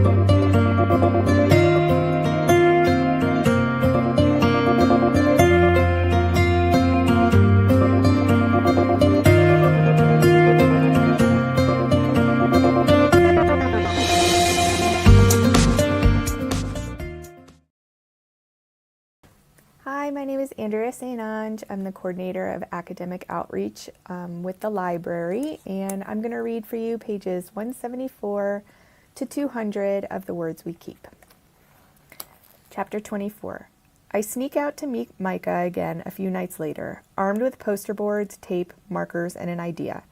Hi, my name is Andrea I'm the coordinator of academic outreach with the library, and I'm going to read for you pages 174 to 200 of The Words We Keep. Chapter 24. I sneak out to meet Micah again a few nights later, armed with poster boards, tape, markers, and an idea.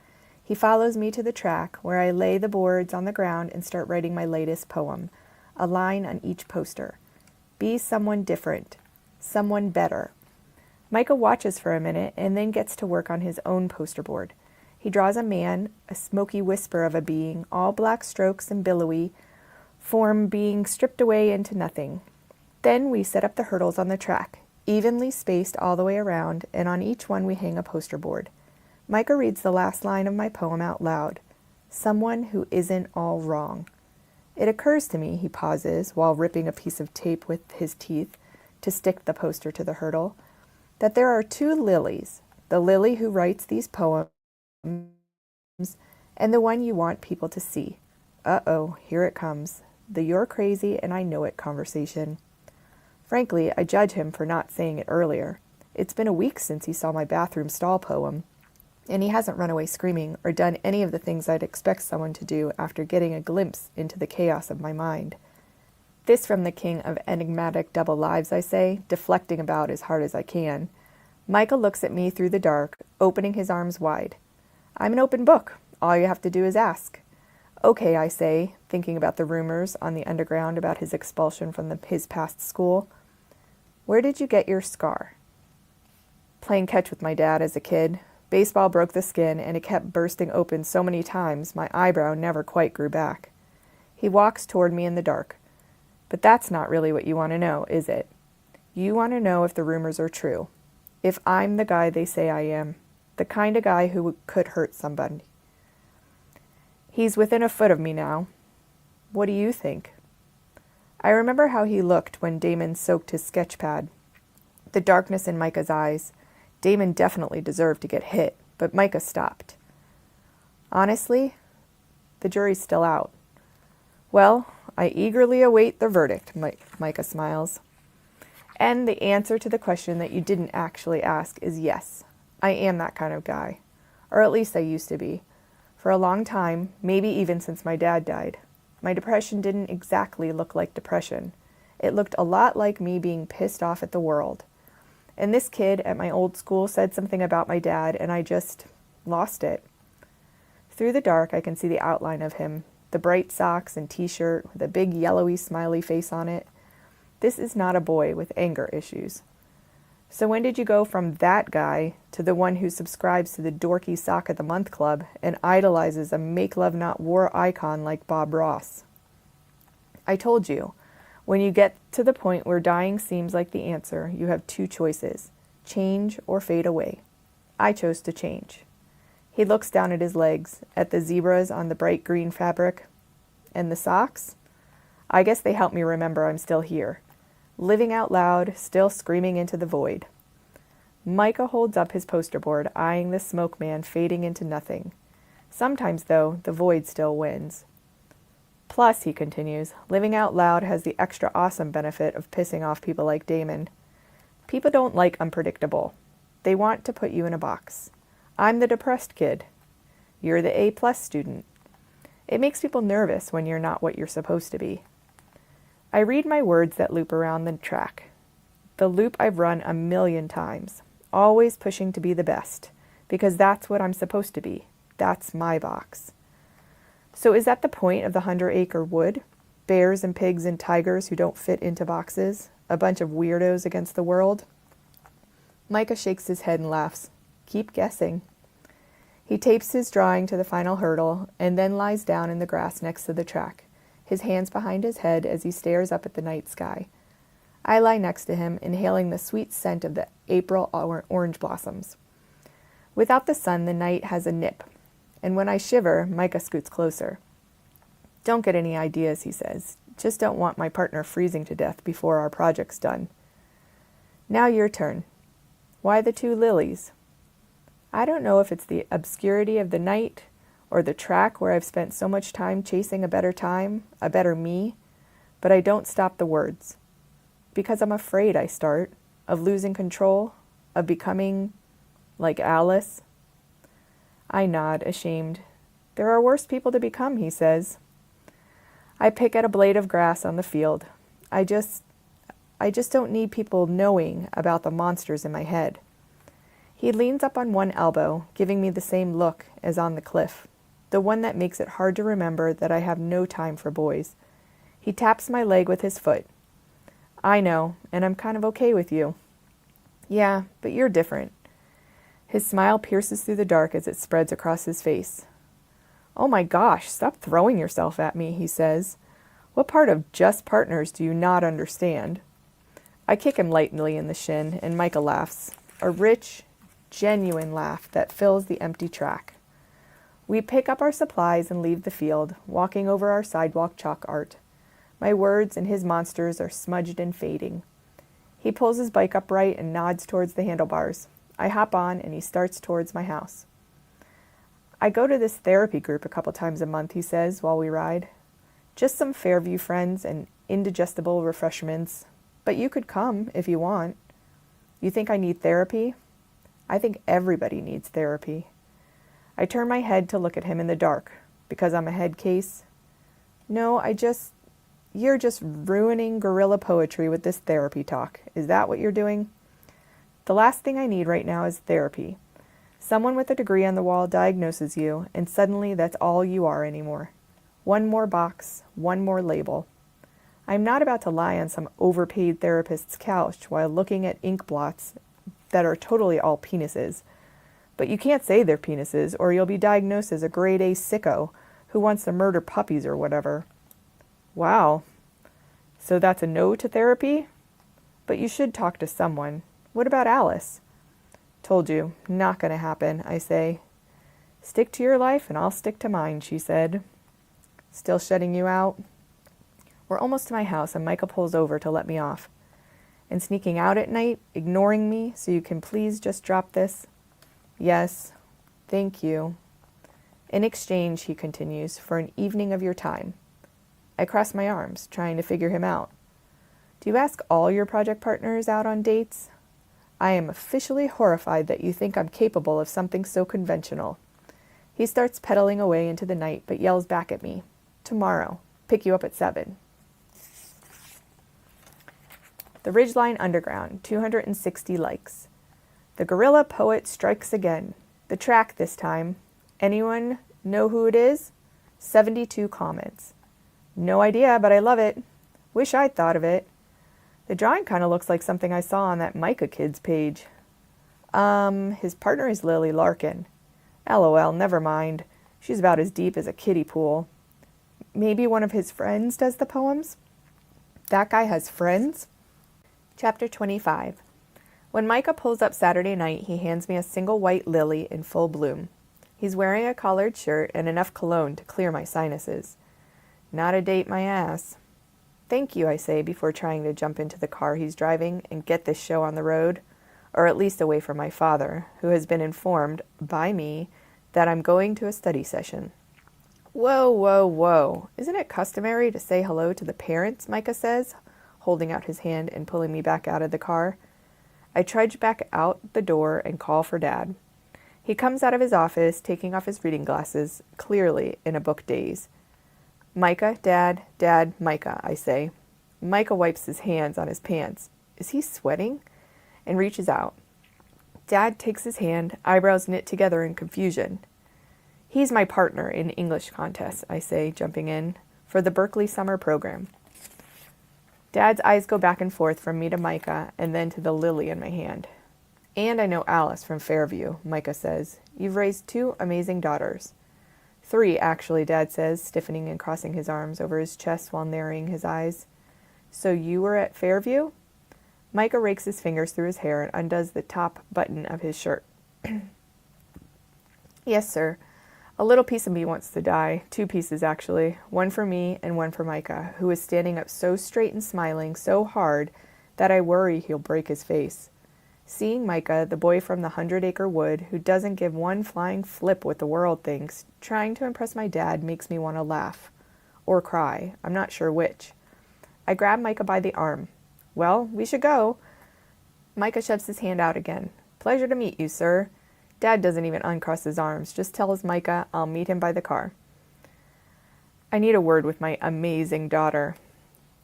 He follows me to the track, where I lay the boards on the ground and start writing my latest poem, a line on each poster. Be someone different. Someone better. Micah watches for a minute and then gets to work on his own poster board. He draws a man, a smoky whisper of a being, all black strokes and billowy, form being stripped away into nothing. Then we set up the hurdles on the track, evenly spaced all the way around, and on each one we hang a poster board. Micah reads the last line of my poem out loud. Someone who isn't all wrong. It occurs to me, he pauses, while ripping a piece of tape with his teeth, to stick the poster to the hurdle, that there are two Lilies, the Lily who writes these poems and the one you want people to see. Uh-oh, here it comes, the "you're crazy and I know it" conversation. Frankly, I judge him for not saying it earlier. It's been a week since he saw my bathroom stall poem, and he hasn't run away screaming or done any of the things I'd expect someone to do after getting a glimpse into the chaos of my mind. This from the king of enigmatic double lives, I say, deflecting about as hard as I can. Michael looks at me through the dark, opening his arms wide. I'm an open book. All you have to do is ask. Okay, I say, thinking about the rumors on the underground about his expulsion from his past school. Where did you get your scar? Playing catch with my dad as a kid. Baseball broke the skin, and it kept bursting open so many times my eyebrow never quite grew back. He walks toward me in the dark. But that's not really what you want to know, is it? You want to know if the rumors are true. If I'm the guy they say I am. The kind of guy who could hurt somebody. He's within a foot of me now. What do you think? I remember how he looked when Damon soaked his sketch pad. The darkness in Micah's eyes. Damon definitely deserved to get hit, but Micah stopped. Honestly, the jury's still out. Well, I eagerly await the verdict, Micah smiles. And the answer to the question that you didn't actually ask is yes. I am that kind of guy. Or at least I used to be. For a long time, maybe even since my dad died. My depression didn't exactly look like depression. It looked a lot like me being pissed off at the world. And this kid at my old school said something about my dad, and I just lost it. Through the dark, I can see the outline of him. The bright socks and t-shirt with a big yellowy smiley face on it. This is not a boy with anger issues. So when did you go from that guy to the one who subscribes to the dorky sock of the month club and idolizes a make love not war icon like Bob Ross? I told you, when you get to the point where dying seems like the answer, you have two choices, change or fade away. I chose to change. He looks down at his legs, at the zebras on the bright green fabric. And the socks? I guess they help me remember I'm still here. Living out loud, still screaming into the void. Micah holds up his poster board, eyeing the smoke man fading into nothing. Sometimes, though, the void still wins. Plus, he continues, living out loud has the extra awesome benefit of pissing off people like Damon. People don't like unpredictable. They want to put you in a box. I'm the depressed kid. You're the A+ student. It makes people nervous when you're not what you're supposed to be. I read my words that loop around the track. The loop I've run 1,000,000 times, always pushing to be the best, because that's what I'm supposed to be. That's my box. So is that the point of the 100-acre wood? Bears and pigs and tigers who don't fit into boxes? A bunch of weirdos against the world? Micah shakes his head and laughs. Keep guessing. He tapes his drawing to the final hurdle and then lies down in the grass next to the track, his hands behind his head as he stares up at the night sky. I lie next to him, inhaling the sweet scent of the April orange blossoms. Without the sun, the night has a nip, and when I shiver, Micah scoots closer. Don't get any ideas, he says. Just don't want my partner freezing to death before our project's done. Now your turn. Why the 2 lilies? I don't know if it's the obscurity of the night or the track where I've spent so much time chasing a better me, but I don't stop the words. Because I'm afraid, I start, of losing control, of becoming like Alice. I nod, ashamed. There are worse people to become, he says. I pick at a blade of grass on the field. I just don't need people knowing about the monsters in my head. He leans up on one elbow, giving me the same look as on the cliff, the one that makes it hard to remember that I have no time for boys. He taps my leg with his foot. I know, and I'm kind of okay with you. Yeah, but you're different. His smile pierces through the dark as it spreads across his face. Oh my gosh, stop throwing yourself at me, he says. What part of just partners do you not understand? I kick him lightly in the shin, and Micah laughs, a rich, genuine laugh that fills the empty track. We pick up our supplies and leave the field, walking over our sidewalk chalk art. My words and his monsters are smudged and fading. He pulls his bike upright and nods towards the handlebars. I hop on, and he starts towards my house. I go to this therapy group a couple times a month, he says, while we ride. Just some Fairview friends and indigestible refreshments. But you could come if you want. You think I need therapy? I think everybody needs therapy. I turn my head to look at him in the dark, because I'm a head case. No, you're just ruining guerrilla poetry with this therapy talk. Is that what you're doing? The last thing I need right now is therapy. Someone with a degree on the wall diagnoses you, and suddenly that's all you are anymore. One more box, one more label. I'm not about to lie on some overpaid therapist's couch while looking at ink blots that are totally all penises. But you can't say they're penises, or you'll be diagnosed as a grade A sicko who wants to murder puppies or whatever. Wow. So that's a no to therapy? But you should talk to someone. What about Alice? Told you, not gonna happen, I say. Stick to your life and I'll stick to mine, she said. Still shutting you out? We're almost to my house and Micah pulls over to let me off. And sneaking out at night, ignoring me, so you can please just drop this? Yes, thank you. In exchange, he continues, for an evening of your time. I cross my arms, trying to figure him out. Do you ask all your project partners out on dates? I am officially horrified that you think I'm capable of something so conventional. He starts pedaling away into the night, but yells back at me. Tomorrow. Pick you up at 7. The Ridgeline Underground, 260 likes. The Guerrilla Poet strikes again. The track this time. Anyone know who it is? 72 comments. No idea, but I love it. Wish I'd thought of it. The drawing kind of looks like something I saw on that Micah Kids page. His partner is Lily Larkin. LOL, never mind. She's about as deep as a kiddie pool. Maybe one of his friends does the poems? That guy has friends? Chapter 25. When Micah pulls up Saturday night, he hands me a single white lily in full bloom. He's wearing a collared shirt and enough cologne to clear my sinuses. Not a date, my ass. Thank you, I say before trying to jump into the car he's driving and get this show on the road, or at least away from my father, who has been informed by me that I'm going to a study session. Whoa, whoa, whoa. Isn't it customary to say hello to the parents, Micah says, holding out his hand and pulling me back out of the car. I trudge back out the door and call for Dad. He comes out of his office, taking off his reading glasses, clearly in a book daze. Micah, Dad, Micah, I say. Micah wipes his hands on his pants. Is he sweating? And reaches out. Dad takes his hand, eyebrows knit together in confusion. He's my partner in English contests, I say, jumping in, for the Berkeley summer program. Dad's eyes go back and forth from me to Micah and then to the lily in my hand. And I know Alice from Fairview, Micah says. You've raised 2 amazing daughters. 3, actually, Dad says, stiffening and crossing his arms over his chest while narrowing his eyes. So you were at Fairview? Micah rakes his fingers through his hair and undoes the top button of his shirt. Yes, sir. A little piece of me wants to die, 2 pieces actually, one for me and one for Micah, who is standing up so straight and smiling so hard that I worry he'll break his face. Seeing Micah, the boy from the 100-acre wood, who doesn't give one flying flip what the world thinks, trying to impress my dad makes me want to laugh. Or cry, I'm not sure which. I grab Micah by the arm. Well, we should go. Micah shoves his hand out again. Pleasure to meet you, sir. Dad doesn't even uncross his arms, just tells Micah I'll meet him by the car. I need a word with my amazing daughter.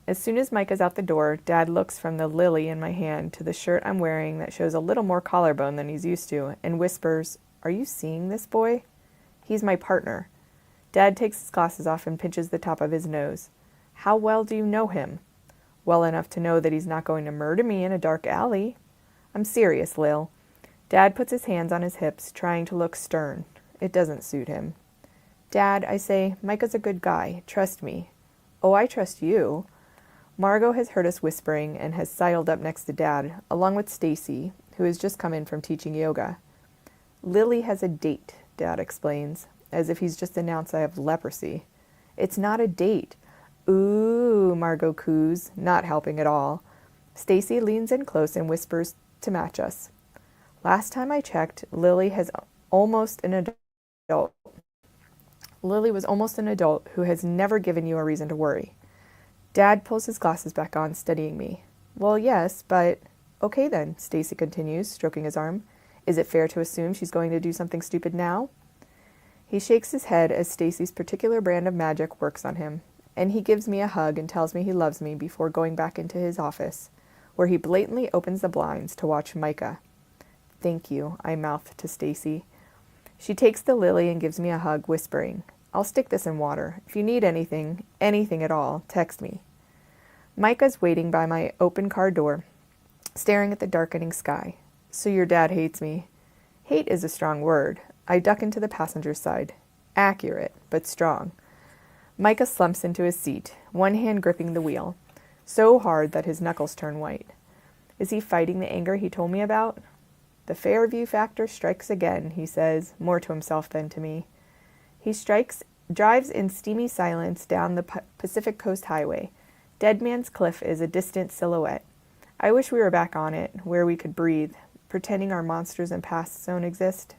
As soon as Micah's out the door, Dad looks from the lily in my hand to the shirt I'm wearing that shows a little more collarbone than he's used to, and whispers, Are you seeing this boy? He's my partner. Dad takes his glasses off and pinches the top of his nose. How well do you know him? Well enough to know that he's not going to murder me in a dark alley. I'm serious, Lil. Dad puts his hands on his hips, trying to look stern. It doesn't suit him. Dad, I say, Micah's a good guy. Trust me. Oh, I trust you. Margot has heard us whispering and has sidled up next to Dad, along with Stacy, who has just come in from teaching yoga. Lily has a date, Dad explains, as if he's just announced I have leprosy. It's not a date. Ooh, Margot coos, not helping at all. Stacy leans in close and whispers to match us. Last time I checked, Lily was almost an adult who has never given you a reason to worry. Dad pulls his glasses back on, studying me. Well, yes, but... Okay then, Stacy continues, stroking his arm. Is it fair to assume she's going to do something stupid now? He shakes his head as Stacy's particular brand of magic works on him, and he gives me a hug and tells me he loves me before going back into his office, where he blatantly opens the blinds to watch Micah. Thank you, I mouth to Stacy. She takes the lily and gives me a hug, whispering, I'll stick this in water. If you need anything at all, text me. Micah's waiting by my open car door, staring at the darkening sky. So your dad hates me. Hate is a strong word. I duck into the passenger's side. Accurate, but strong. Micah slumps into his seat, one hand gripping the wheel, so hard that his knuckles turn white. Is he fighting the anger he told me about? The Fairview factor strikes again, he says, more to himself than to me. He drives in steamy silence down the Pacific Coast Highway. Dead Man's Cliff is a distant silhouette. I wish we were back on it, where we could breathe, pretending our monsters and pasts don't exist.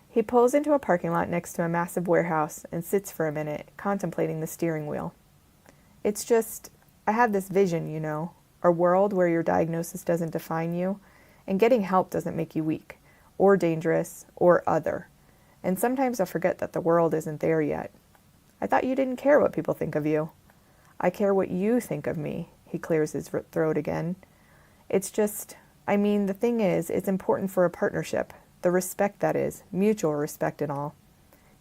He pulls into a parking lot next to a massive warehouse and sits for a minute, contemplating the steering wheel. It's just, I have this vision, you know, a world where your diagnosis doesn't define you, and getting help doesn't make you weak, or dangerous, or other. And sometimes I forget that the world isn't there yet. I thought you didn't care what people think of you. I care what you think of me, he clears his throat again. It's just, the thing is, it's important for a partnership. The respect, that is, mutual respect and all.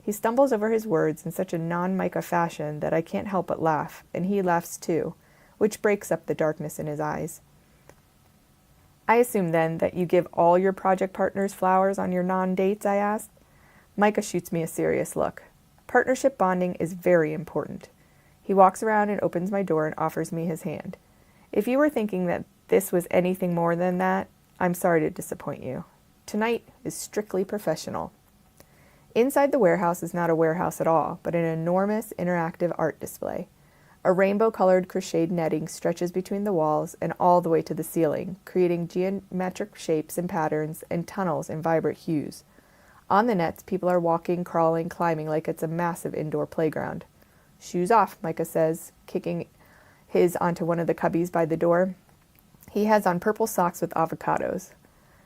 He stumbles over his words in such a non-Micah fashion that I can't help but laugh, and he laughs too, which breaks up the darkness in his eyes. I assume then that you give all your project partners flowers on your non-dates, I asked. Micah shoots me a serious look. Partnership bonding is very important. He walks around and opens my door and offers me his hand. If you were thinking that this was anything more than that, I'm sorry to disappoint you. Tonight is strictly professional. Inside the warehouse is not a warehouse at all, but an enormous interactive art display. A rainbow-colored crocheted netting stretches between the walls and all the way to the ceiling, creating geometric shapes and patterns and tunnels in vibrant hues. On the nets, people are walking, crawling, climbing like it's a massive indoor playground. Shoes off, Micah says, kicking his onto one of the cubbies by the door. He has on purple socks with avocados.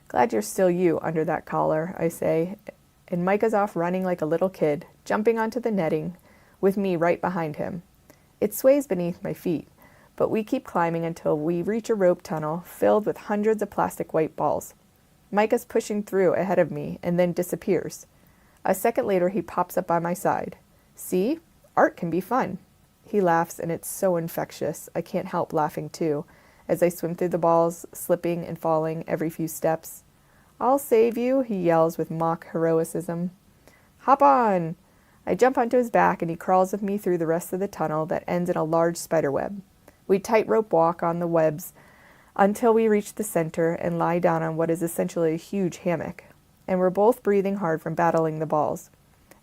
Glad you're still you under that collar, I say, and Micah's off running like a little kid, jumping onto the netting, with me right behind him. It sways beneath my feet, but we keep climbing until we reach a rope tunnel filled with hundreds of plastic white balls. Micah's pushing through ahead of me and then disappears. A second later, he pops up by my side. See? Art can be fun. He laughs, and it's so infectious. I can't help laughing, too, as I swim through the balls, slipping and falling every few steps. I'll save you, he yells with mock heroicism. Hop on! I jump onto his back, and he crawls with me through the rest of the tunnel that ends in a large spider web. We tightrope walk on the webs until we reach the center and lie down on what is essentially a huge hammock, and we're both breathing hard from battling the balls.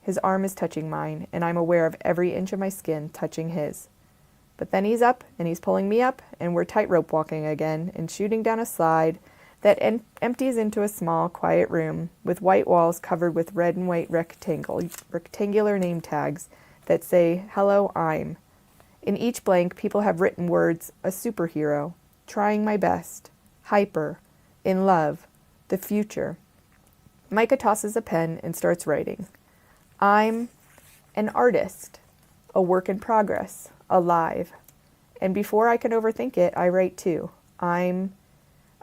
His arm is touching mine, and I'm aware of every inch of my skin touching his. But then he's up, and he's pulling me up, and we're tightrope walking again, and shooting down a slide that empties into a small, quiet room with white walls covered with red and white rectangular name tags that say, "Hello, I'm." In each blank, people have written words, "a superhero," "trying my best," "hyper," "in love," "the future." Micah tosses a pen and starts writing. I'm an artist, a work in progress, alive. And before I can overthink it, I write too. I'm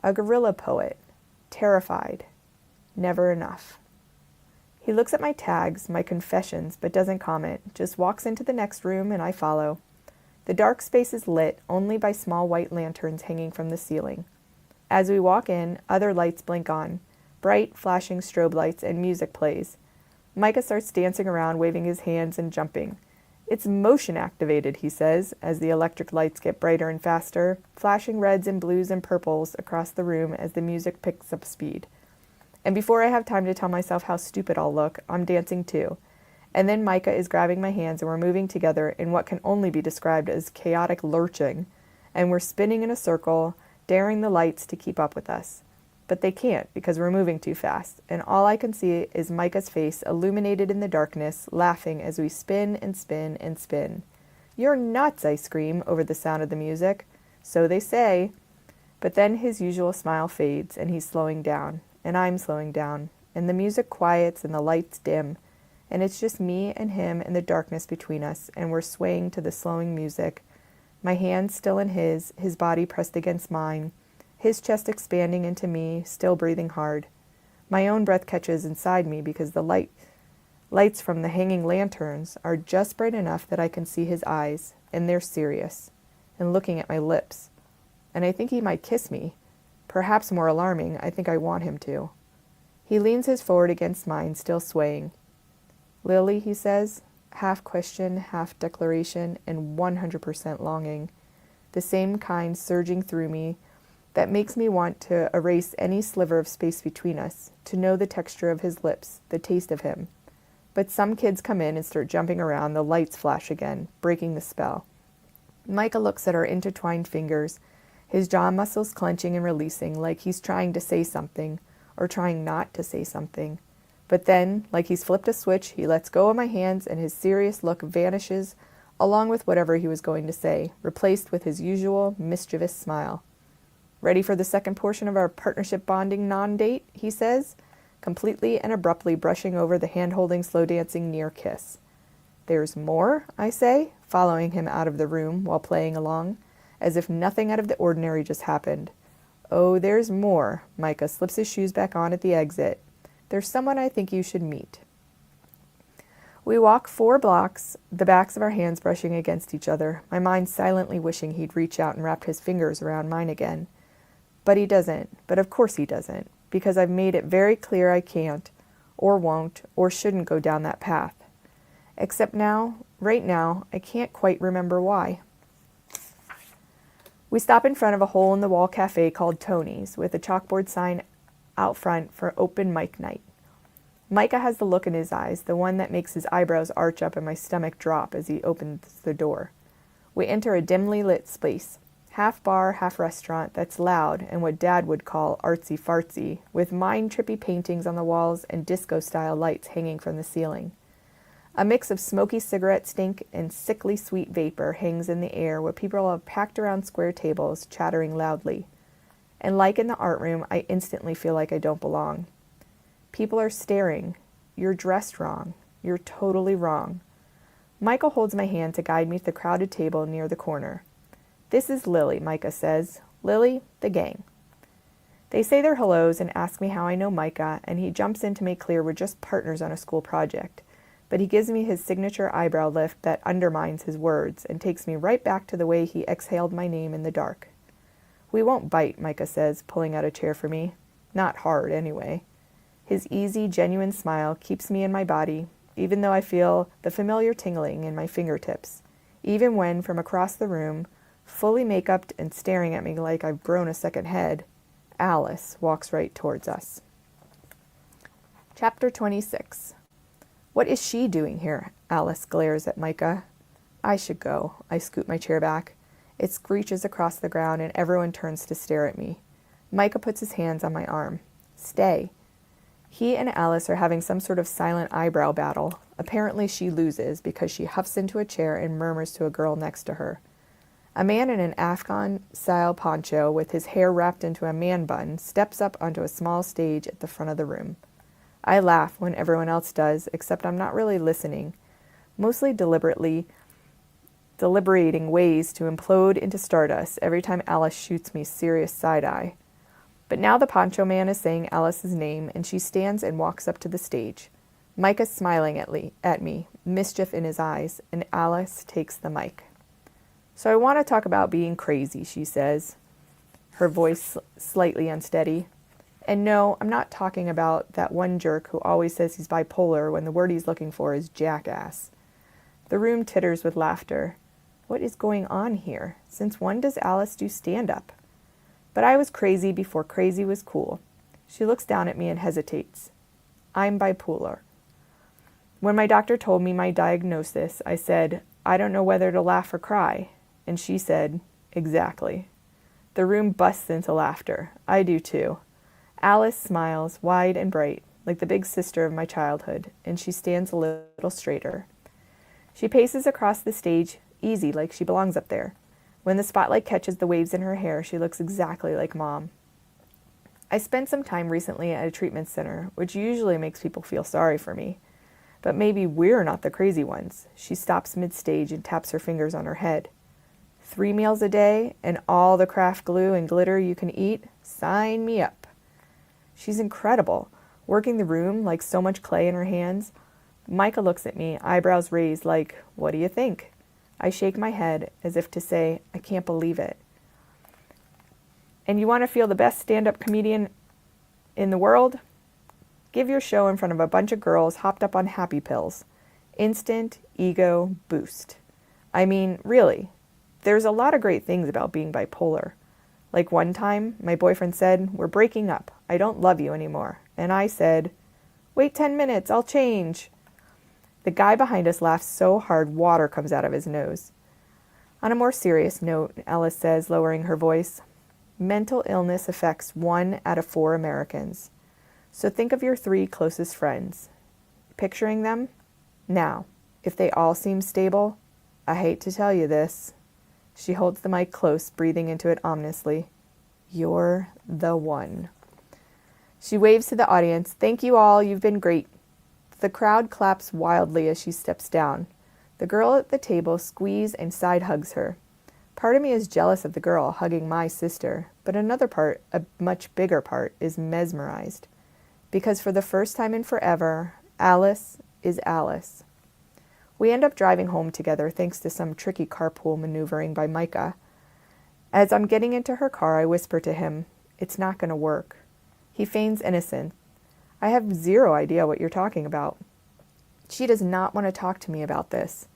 a guerrilla poet, terrified, never enough. He looks at my tags, my confessions, but doesn't comment, just walks into the next room and I follow. The dark space is lit only by small white lanterns hanging from the ceiling. As we walk in, other lights blink on, bright, flashing strobe lights, and music plays. Micah starts dancing around, waving his hands and jumping. "It's motion activated," he says, as the electric lights get brighter and faster, flashing reds and blues and purples across the room as the music picks up speed. And before I have time to tell myself how stupid I'll look, I'm dancing too. And then Micah is grabbing my hands and we're moving together in what can only be described as chaotic lurching, and we're spinning in a circle, daring the lights to keep up with us. But they can't because we're moving too fast, and all I can see is Micah's face illuminated in the darkness, laughing as we spin and spin and spin. "You're nuts," I scream over the sound of the music. "So they say." But then his usual smile fades, and he's slowing down, and I'm slowing down, and the music quiets and the lights dim, and it's just me and him and the darkness between us, and we're swaying to the slowing music, my hand still in his body pressed against mine, his chest expanding into me, still breathing hard. My own breath catches inside me because the lights from the hanging lanterns are just bright enough that I can see his eyes, and they're serious, and looking at my lips. And I think he might kiss me. Perhaps more alarming, I think I want him to. He leans his forward against mine, still swaying. "Lily," he says, half question, half declaration, and 100% longing. The same kind surging through me that makes me want to erase any sliver of space between us, to know the texture of his lips, the taste of him. But some kids come in and start jumping around, the lights flash again, breaking the spell. Micah looks at our intertwined fingers, his jaw muscles clenching and releasing like he's trying to say something, or trying not to say something. But then, like he's flipped a switch, he lets go of my hands and his serious look vanishes, along with whatever he was going to say, replaced with his usual mischievous smile. "Ready for the second portion of our partnership bonding non-date?" he says, completely and abruptly brushing over the hand-holding, slow-dancing near kiss. "There's more?" I say, following him out of the room while playing along, as if nothing out of the ordinary just happened. "Oh, there's more." Micah slips his shoes back on at the exit. "There's someone I think you should meet." We walk 4 blocks, the backs of our hands brushing against each other, my mind silently wishing he'd reach out and wrap his fingers around mine again. But he doesn't. But of course he doesn't, because I've made it very clear I can't, or won't, or shouldn't go down that path. Except now, right now, I can't quite remember why. We stop in front of a hole-in-the-wall cafe called Tony's, with a chalkboard sign out front for open mic night. Micah has the look in his eyes, the one that makes his eyebrows arch up and my stomach drop as he opens the door. We enter a dimly lit space, half bar, half restaurant, that's loud and what Dad would call artsy-fartsy, with mind-trippy paintings on the walls and disco-style lights hanging from the ceiling. A mix of smoky cigarette stink and sickly sweet vapor hangs in the air where people are packed around square tables, chattering loudly. And like in the art room, I instantly feel like I don't belong. People are staring. "You're dressed wrong. You're totally wrong." Michael holds my hand to guide me to the crowded table near the corner. "This is Lily," Micah says. "Lily, the gang." They say their hellos and ask me how I know Micah, and he jumps in to make clear we're just partners on a school project. But he gives me his signature eyebrow lift that undermines his words and takes me right back to the way he exhaled my name in the dark. "We won't bite," Micah says, pulling out a chair for me. Not hard, anyway. His easy, genuine smile keeps me in my body, even though I feel the familiar tingling in my fingertips, even when, from across the room, fully make-upped and staring at me like I've grown a second head, Alice walks right towards us. Chapter 26. What is she doing here? Alice glares at Micah. I should go. I scoot my chair back. It screeches across the ground and everyone turns to stare at me. Micah puts his hands on my arm. Stay. He and Alice are having some sort of silent eyebrow battle. Apparently she loses because she huffs into a chair and murmurs to a girl next to her. A man in an Afghan-style poncho with his hair wrapped into a man bun steps up onto a small stage at the front of the room. I laugh when everyone else does, except I'm not really listening, mostly deliberating ways to implode into stardust every time Alice shoots me serious side-eye. But now the poncho man is saying Alice's name, and she stands and walks up to the stage. Micah's smiling at me, mischief in his eyes, and Alice takes the mic. So I want to talk about being crazy, she says, her voice slightly unsteady. And no, I'm not talking about that one jerk who always says he's bipolar when the word he's looking for is jackass. The room titters with laughter. What is going on here? Since when does Alice do stand-up? But I was crazy before crazy was cool. She looks down at me and hesitates. I'm bipolar. When my doctor told me my diagnosis, I said, I don't know whether to laugh or cry. And she said, exactly. The room busts into laughter. I do too. Alice smiles, wide and bright, like the big sister of my childhood, and she stands a little straighter. She paces across the stage, easy, like she belongs up there. When the spotlight catches the waves in her hair, she looks exactly like Mom. I spent some time recently at a treatment center, which usually makes people feel sorry for me. But maybe we're not the crazy ones. She stops mid-stage and taps her fingers on her head. 3 meals a day and all the craft glue and glitter you can eat? Sign me up. She's incredible, working the room like so much clay in her hands. Micah looks at me, eyebrows raised like, what do you think? I shake my head as if to say, I can't believe it. And you want to feel the best stand-up comedian in the world? Give your show in front of a bunch of girls hopped up on happy pills. Instant ego boost. I mean, really, there's a lot of great things about being bipolar. Like one time, my boyfriend said, we're breaking up. I don't love you anymore. And I said, wait 10 minutes, I'll change. The guy behind us laughs so hard water comes out of his nose. On a more serious note, Alice says, lowering her voice, mental illness affects 1 out of 4 Americans. So think of your 3 closest friends. Picturing them? Now, if they all seem stable, I hate to tell you this. She holds the mic close, breathing into it ominously. You're the one. She waves to the audience. Thank you all, you've been great. The crowd claps wildly as she steps down. The girl at the table squeezes and side hugs her. Part of me is jealous of the girl hugging my sister, but another part, a much bigger part, is mesmerized. Because for the first time in forever, Alice is Alice. We end up driving home together thanks to some tricky carpool maneuvering by Micah. As I'm getting into her car, I whisper to him, it's not going to work. He feigns innocence. I have 0 idea what you're talking about. She does not want to talk to me about this.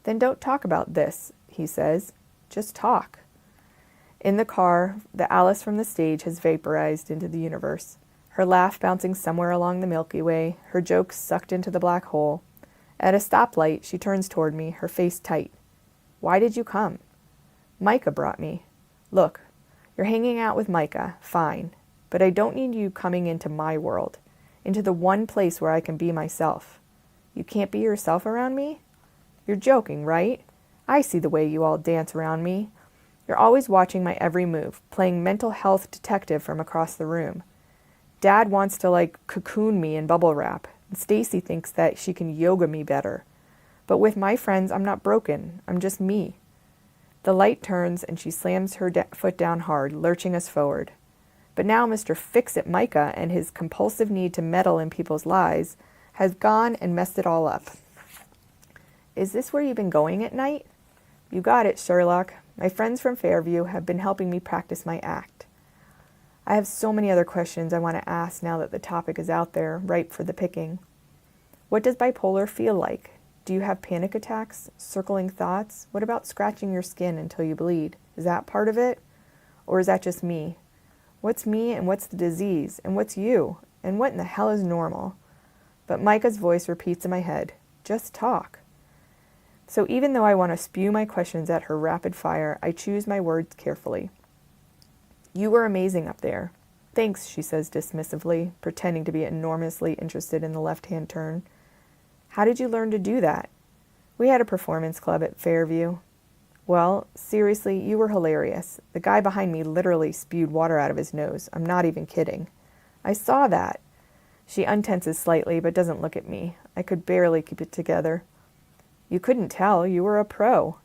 Then don't talk about this, he says. Just talk. In the car, the Alice from the stage has vaporized into the universe. Her laugh bouncing somewhere along the Milky Way, her jokes sucked into the black hole. At a stoplight, she turns toward me, her face tight. Why did you come? Micah brought me. Look, you're hanging out with Micah, fine. But I don't need you coming into my world, into the one place where I can be myself. You can't be yourself around me? You're joking, right? I see the way you all dance around me. You're always watching my every move, playing mental health detective from across the room. Dad wants to, cocoon me in bubble wrap. Stacy thinks that she can yoga me better. But with my friends, I'm not broken. I'm just me. The light turns and she slams her foot down hard, lurching us forward. But now Mr. Fix-It Micah and his compulsive need to meddle in people's lives has gone and messed it all up. Is this where you've been going at night? You got it, Sherlock. My friends from Fairview have been helping me practice my act. I have so many other questions I want to ask now that the topic is out there, ripe for the picking. What does bipolar feel like? Do you have panic attacks? Circling thoughts? What about scratching your skin until you bleed? Is that part of it? Or is that just me? What's me and what's the disease? And what's you? And what in the hell is normal? But Micah's voice repeats in my head, just talk. So even though I want to spew my questions at her rapid fire, I choose my words carefully. You were amazing up there. Thanks, she says dismissively, pretending to be enormously interested in the left-hand turn. How did you learn to do that? We had a performance club at Fairview. Well, seriously, you were hilarious. The guy behind me literally spewed water out of his nose. I'm not even kidding. I saw that. She untenses slightly, but doesn't look at me. I could barely keep it together. You couldn't tell. You were a pro.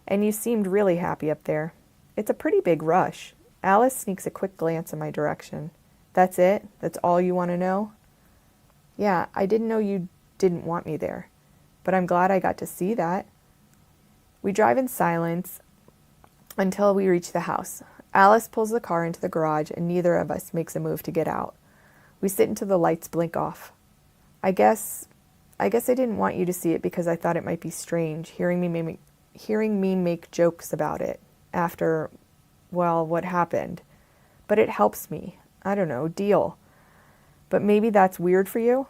And you seemed really happy up there. It's a pretty big rush. Alice sneaks a quick glance in my direction. That's it? That's all you want to know? Yeah, I didn't know you didn't want me there. But I'm glad I got to see that. We drive in silence until we reach the house. Alice pulls the car into the garage and neither of us makes a move to get out. We sit until the lights blink off. I guess I didn't want you to see it because I thought it might be strange hearing me make jokes about it after, well, what happened. But it helps me. I don't know, deal. But maybe that's weird for you?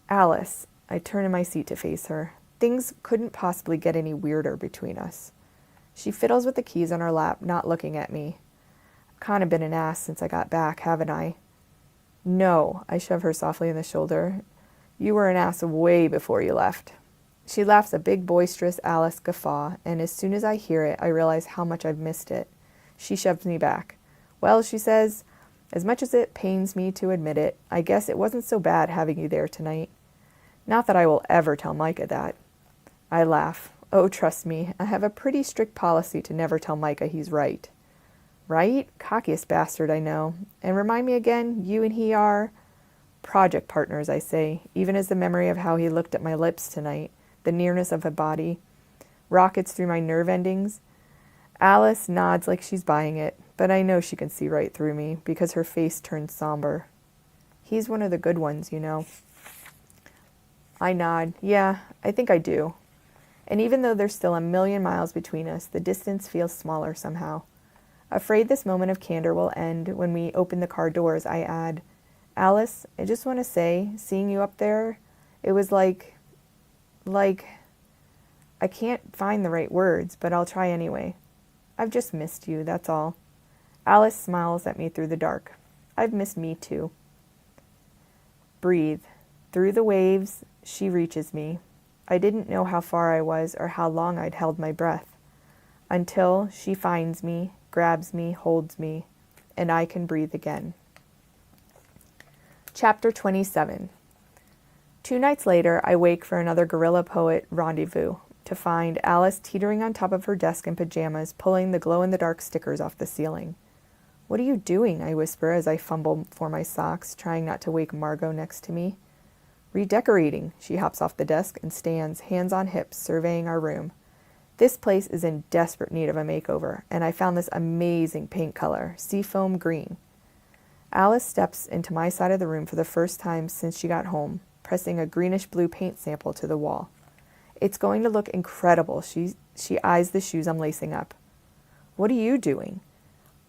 Alice, I turn in my seat to face her. Things couldn't possibly get any weirder between us. She fiddles with the keys on her lap, not looking at me. I've kind of been an ass since I got back, haven't I? No, I shove her softly in the shoulder. You were an ass way before you left. She laughs a big, boisterous Alice guffaw, and as soon as I hear it, I realize how much I've missed it. She shoves me back. Well, she says, as much as it pains me to admit it, I guess it wasn't so bad having you there tonight. Not that I will ever tell Micah that. I laugh. Oh, trust me, I have a pretty strict policy to never tell Micah he's right. Right? Cockiest bastard I know. And remind me again, you and he are... project partners, I say, even as the memory of how he looked at my lips tonight, the nearness of a body, rockets through my nerve endings. Alice nods like she's buying it, but I know she can see right through me because her face turns somber. He's one of the good ones, you know. I nod. Yeah, I think I do. And even though there's still a million miles between us, the distance feels smaller somehow. Afraid this moment of candor will end, when we open the car doors, I add, Alice, I just want to say, seeing you up there, it was like, I can't find the right words, but I'll try anyway. I've just missed you, that's all. Alice smiles at me through the dark. I've missed me too. Breathe. Through the waves, she reaches me. I didn't know how far I was or how long I'd held my breath. Until she finds me, grabs me, holds me, and I can breathe again. Chapter 27. 2 nights later, I wake for another guerrilla poet rendezvous to find Alice teetering on top of her desk in pajamas, pulling the glow-in-the-dark stickers off the ceiling. What are you doing? I whisper as I fumble for my socks, trying not to wake Margot next to me. Redecorating. She hops off the desk and stands, hands on hips, surveying our room. This place is in desperate need of a makeover, and I found this amazing paint color, seafoam green. Alice steps into my side of the room for the first time since she got home, pressing a greenish-blue paint sample to the wall. It's going to look incredible. She eyes the shoes I'm lacing up. What are you doing?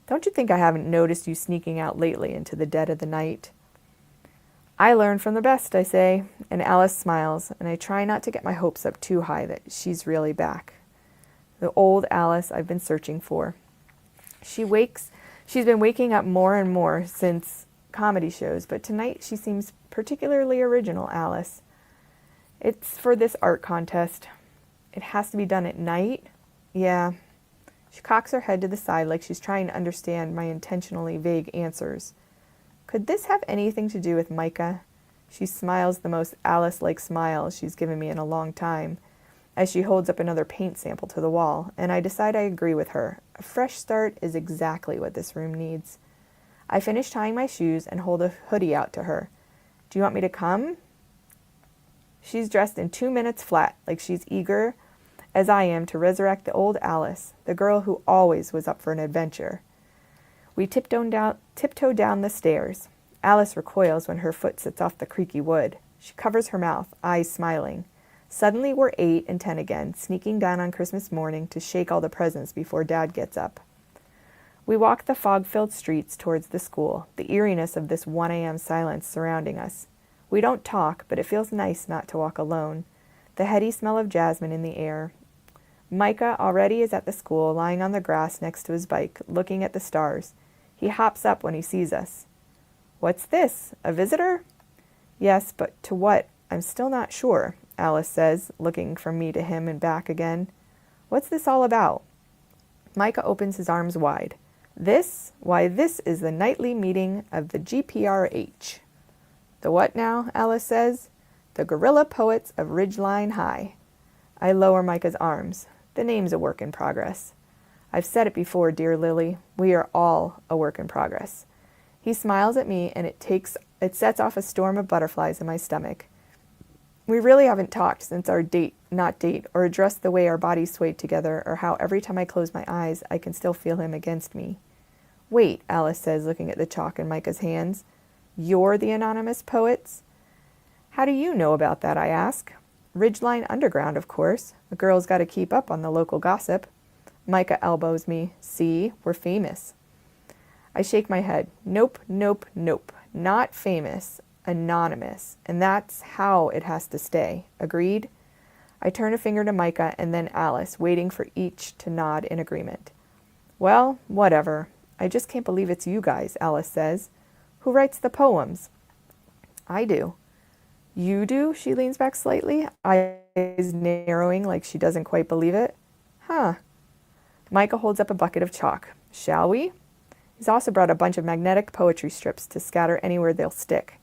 Don't you think I haven't noticed you sneaking out lately into the dead of the night? I learn from the best, I say, and Alice smiles, and I try not to get my hopes up too high that she's really back. The old Alice I've been searching for. She's been waking up more and more since comedy shows, but tonight she seems particularly original, Alice. It's for this art contest. It has to be done at night? Yeah. She cocks her head to the side like she's trying to understand my intentionally vague answers. Could this have anything to do with Micah? She smiles the most Alice-like smile she's given me in a long time, as she holds up another paint sample to the wall, and I decide I agree with her. A fresh start is exactly what this room needs. I finish tying my shoes and hold a hoodie out to her. Do you want me to come? She's dressed in 2 minutes flat, like she's eager as I am to resurrect the old Alice, the girl who always was up for an adventure. We tiptoe down the stairs. Alice recoils when her foot sits off the creaky wood. She covers her mouth, eyes smiling. Suddenly we're 8 and 10 again, sneaking down on Christmas morning to shake all the presents before Dad gets up. We walk the fog-filled streets towards the school, the eeriness of this 1 a.m. silence surrounding us. We don't talk, but it feels nice not to walk alone. The heady smell of jasmine in the air. Micah already is at the school, lying on the grass next to his bike, looking at the stars. He hops up when he sees us. "What's this? A visitor?" "Yes, but to what? I'm still not sure," Alice says, looking from me to him and back again. "What's this all about?" Micah opens his arms wide. "This? Why, this is the nightly meeting of the GPRH." "The what now?" Alice says. "The Guerrilla Poets of Ridgeline High." I lower Micah's arms. The name's a work in progress. I've said it before, dear Lily. We are all a work in progress. He smiles at me, and it sets off a storm of butterflies in my stomach. We really haven't talked since our not date, or addressed the way our bodies swayed together, or how every time I close my eyes, I can still feel him against me. "Wait," Alice says, looking at the chalk in Micah's hands. "You're the anonymous poets?" "How do you know about that?" I ask. "Ridgeline Underground, of course. A girl's got to keep up on the local gossip." Micah elbows me. "See, we're famous." I shake my head. Nope, nope, nope. Not famous. Anonymous. And that's how it has to stay. Agreed? I turn a finger to Micah and then Alice, waiting for each to nod in agreement. "Well, whatever. I just can't believe it's you guys," Alice says. "Who writes the poems?" "I do." "You do?" She leans back slightly, eyes narrowing like she doesn't quite believe it. "Huh." Micah holds up a bucket of chalk. "Shall we?" He's also brought a bunch of magnetic poetry strips to scatter anywhere they'll stick.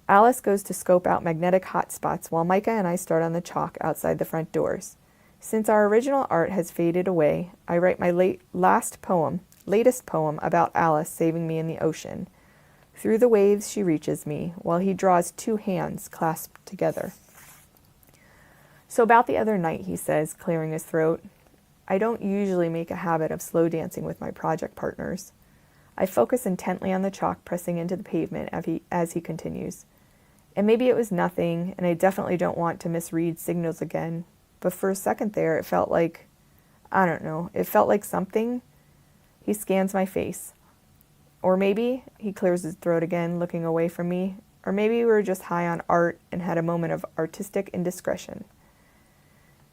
Alice goes to scope out magnetic hot spots while Micah and I start on the chalk outside the front doors. Since our original art has faded away, I write my latest poem about Alice saving me in the ocean. Through the waves she reaches me, while he draws two hands clasped together. "So about the other night," he says, clearing his throat. I don't usually make a habit of slow dancing with my project partners. I focus intently on the chalk pressing into the pavement as he continues. And maybe it was nothing, and I definitely don't want to misread signals again, but for a second there it felt like, I don't know, it felt like something. He scans my face. Or maybe, he clears his throat again, looking away from me, or maybe we were just high on art and had a moment of artistic indiscretion.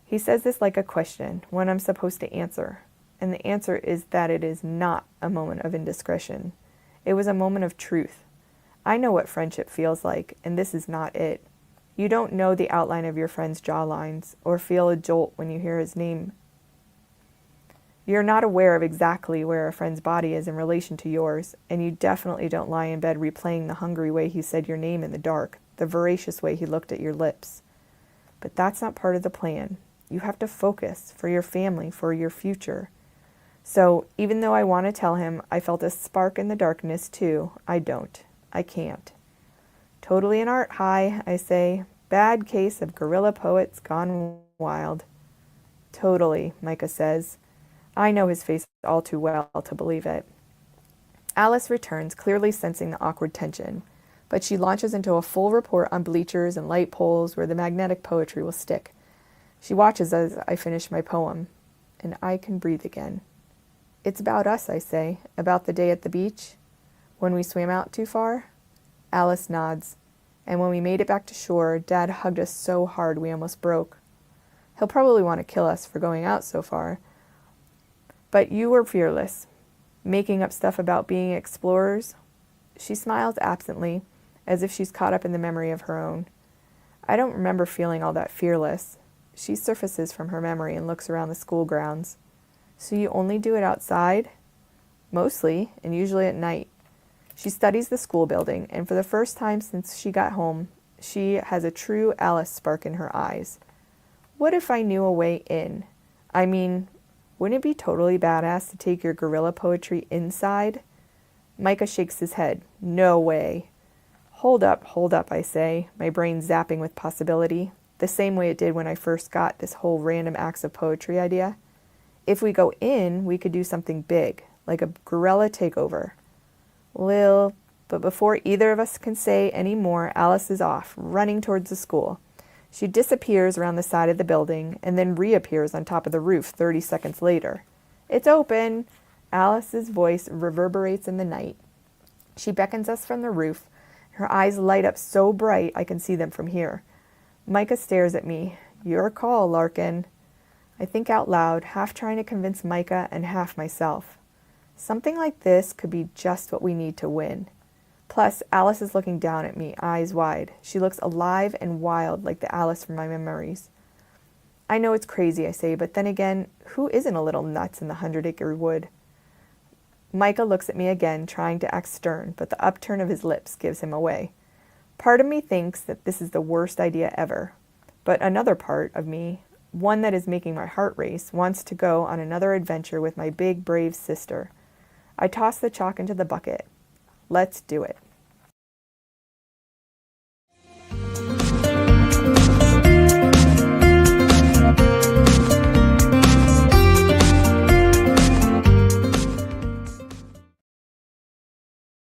He says this like a question, one I'm supposed to answer, and the answer is that it is not a moment of indiscretion. It was a moment of truth. I know what friendship feels like, and this is not it. You don't know the outline of your friend's jawlines, or feel a jolt when you hear his name. You're not aware of exactly where a friend's body is in relation to yours, and you definitely don't lie in bed replaying the hungry way he said your name in the dark, the voracious way he looked at your lips. But that's not part of the plan. You have to focus, for your family, for your future. So, even though I want to tell him I felt a spark in the darkness too, I don't. I can't. Totally an art high, I say. Bad case of guerrilla poets gone wild. Totally, Micah says. I know his face all too well to believe it. Alice returns, clearly sensing the awkward tension, but she launches into a full report on bleachers and light poles where the magnetic poetry will stick. She watches as I finish my poem, and I can breathe again. It's about us, I say, about the day at the beach. When we swam out too far? Alice nods. And when we made it back to shore, Dad hugged us so hard we almost broke. He'll probably want to kill us for going out so far. But you were fearless, making up stuff about being explorers. She smiles absently, as if she's caught up in the memory of her own. I don't remember feeling all that fearless. She surfaces from her memory and looks around the school grounds. So you only do it outside? Mostly, and usually at night. She studies the school building, and for the first time since she got home, she has a true Alice spark in her eyes. What if I knew a way in? I mean, wouldn't it be totally badass to take your guerrilla poetry inside? Micah shakes his head. No way. Hold up, I say, my brain zapping with possibility, the same way it did when I first got this whole random acts of poetry idea. If we go in, we could do something big, like a guerrilla takeover. Lil, but before either of us can say any more, Alice is off, running towards the school. She disappears around the side of the building and then reappears on top of the roof 30 seconds later. It's open! Alice's voice reverberates in the night. She beckons us from the roof, Her eyes light up so bright I can see them from here. Micah stares at me. Your call, Larkin. I think out loud, half trying to convince Micah and half myself. Something like this could be just what we need to win. Plus, Alice is looking down at me, eyes wide. She looks alive and wild like the Alice from my memories. I know it's crazy, I say, but then again, who isn't a little nuts in the 100-acre wood? Micah looks at me again, trying to act stern, but the upturn of his lips gives him away. Part of me thinks that this is the worst idea ever, but another part of me, one that is making my heart race, wants to go on another adventure with my big, brave sister. I toss the chalk into the bucket. Let's do it.